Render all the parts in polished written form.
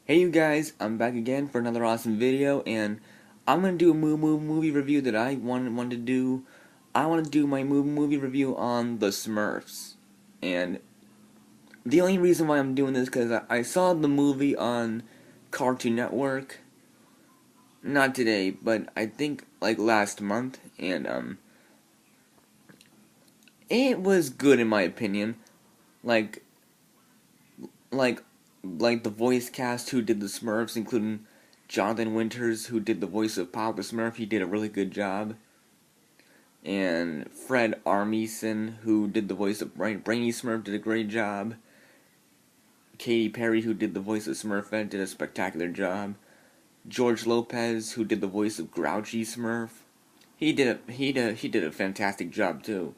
Hey you guys, I'm back again for another awesome video, and I'm gonna do a movie review that I wanted to do. I want to do my movie review on The Smurfs, and the only reason why I'm doing this because I saw the movie on Cartoon Network, not today, but I think like last month, and it was good in my opinion. Like like like the voice cast who did the Smurfs, including Jonathan Winters, who did the voice of Papa Smurf. He did a really good job. And Fred Armisen, who did the voice of Brainy Smurf, did a great job. Katy Perry, who did the voice of Smurfette, did a spectacular job. George Lopez, who did the voice of Grouchy Smurf, he did a fantastic job too.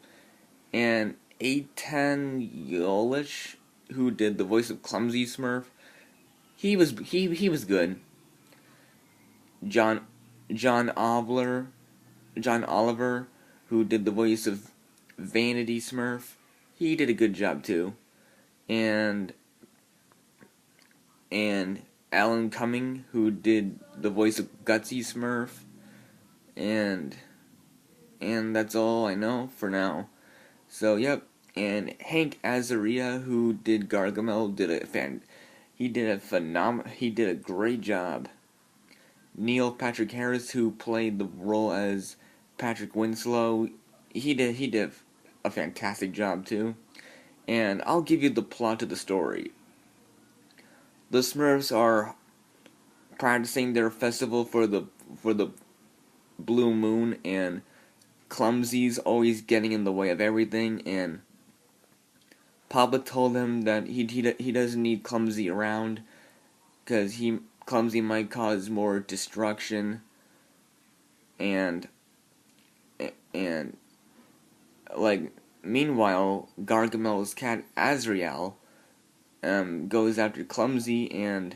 And Eitan Yolich, who did the voice of Clumsy Smurf, he was good. John John Oliver John Oliver, who did the voice of Vanity Smurf, he did a good job too. And and Alan Cumming, who did the voice of Gutsy Smurf, and that's all I know for now. So yep, and Hank Azaria, who did Gargamel, he did a great job. Neil Patrick Harris, who played the role as Patrick Winslow, he did a fantastic job too. And I'll give you the plot of the story. The Smurfs are practicing their festival for the blue moon, and Clumsy's always getting in the way of everything. And Papa told him that he doesn't need Clumsy around because Clumsy might cause more destruction. And and like meanwhile, Gargamel's cat Azrael goes after Clumsy, and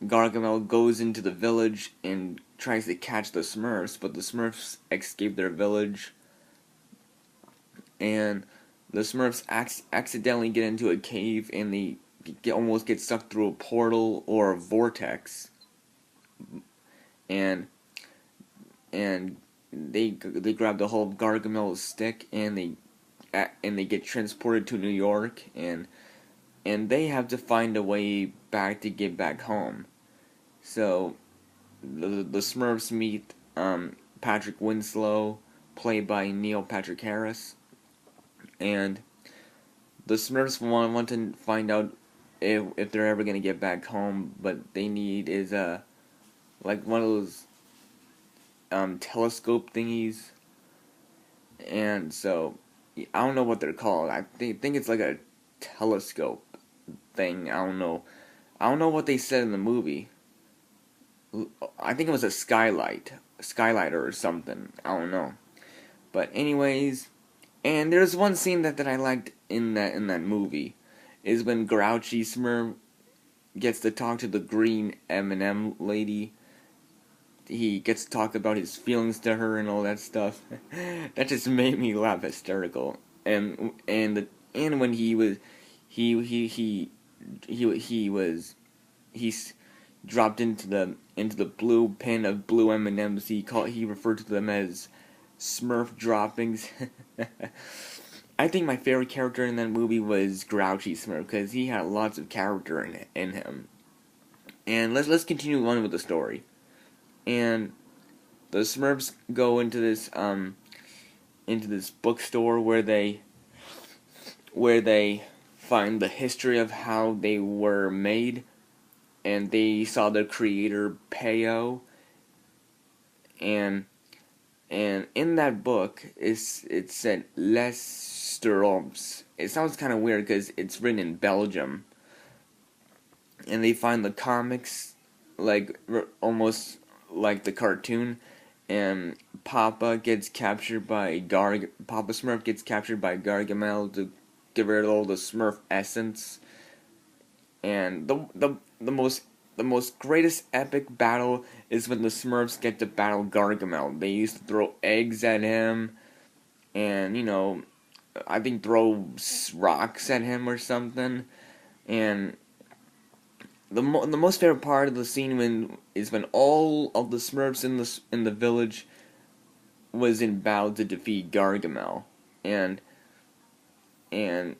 Gargamel goes into the village and tries to catch the Smurfs, but the Smurfs escape their village, and the Smurfs accidentally get into a cave, and they almost get stuck through a portal or a vortex, and and they grab the whole Gargamel's stick, and they get transported to New York, and they have to find a way back to get back home. So the Smurfs meet Patrick Winslow, played by Neil Patrick Harris, and the Smurfs want to find out if they're ever gonna get back home, but they need is like one of those telescope thingies, and so I don't know what they're called. I think it's like a telescope thing. I don't know what they said in the movie. I think it was a skylighter or something. I don't know. But anyways, and there's one scene that I liked in that movie is when Grouchy Smurf gets to talk to the green M&M lady. He gets to talk about his feelings to her and all that stuff. That just made me laugh hysterical. And when he dropped into the blue pen of blue M&Ms. He referred to them as Smurf droppings. I think my favorite character in that movie was Grouchy Smurf because he had lots of character in him. And let's continue on with the story. And the Smurfs go into this bookstore where they find the history of how they were made, and they saw the creator Peo, and in that book it said Les Sturms. It sounds kind of weird because it's written in Belgium, and they find the comics like almost like the cartoon, and Papa Smurf gets captured by Gargamel to get rid of all the Smurf essence, and the most greatest epic battle is when the Smurfs get to battle Gargamel. They used to throw eggs at him, and I think throw rocks at him or something, and the most favorite part of the scene when all of the Smurfs in the village was in battle to defeat Gargamel, and and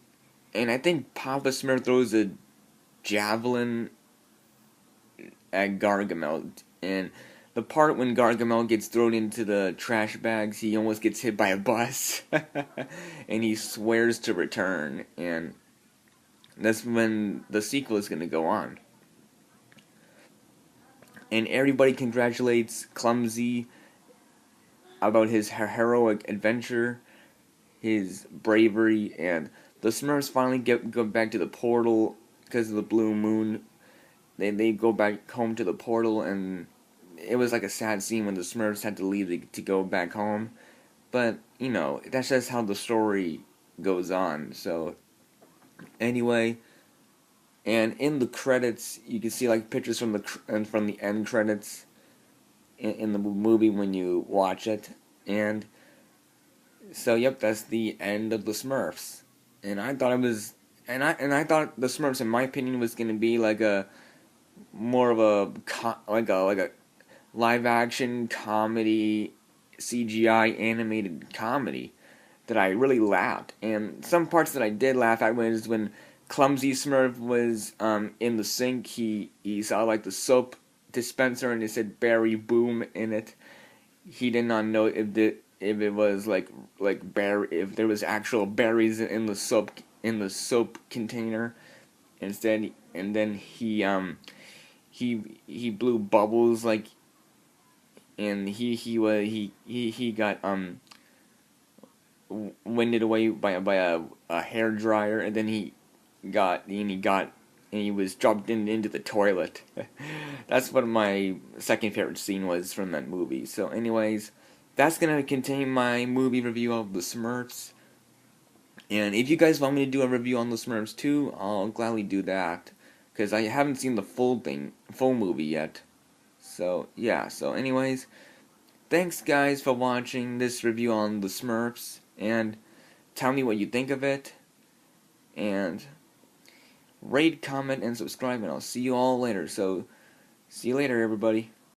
and I think Papa Smurf throws a javelin at Gargamel, and the part when Gargamel gets thrown into the trash bags, he almost gets hit by a bus, and he swears to return, and that's when the sequel is going to go on. And everybody congratulates Clumsy about his heroic adventure, his bravery, and the Smurfs finally go back to the portal because of the blue moon. They go back home to the portal, and it was like a sad scene when the Smurfs had to leave to go back home. But that's just how the story goes on. So anyway, and in the credits, you can see like pictures from the end credits in the movie when you watch it, and so yep, that's the end of the Smurfs. And I thought it was, and I thought the Smurfs, in my opinion, was gonna be like a more of a live action comedy, CGI animated comedy that I really laughed. And some parts that I did laugh at was when Clumsy Smurf was in the sink. He saw like the soap dispenser and it said "Berry Boom" in it. He did not know if it was like berry, if there was actual berries in the soap container. Instead, and then he blew bubbles like, and he got winded away by a hair dryer, and then he was dropped into the toilet. That's what my second favorite scene was from that movie. So anyways, that's gonna contain my movie review of the Smurfs. And if you guys want me to do a review on the Smurfs too, I'll gladly do that, because I haven't seen the full movie yet. So yeah, so anyways, thanks guys for watching this review on the Smurfs, and tell me what you think of it, and rate, comment, and subscribe, and I'll see you all later. So see you later, everybody.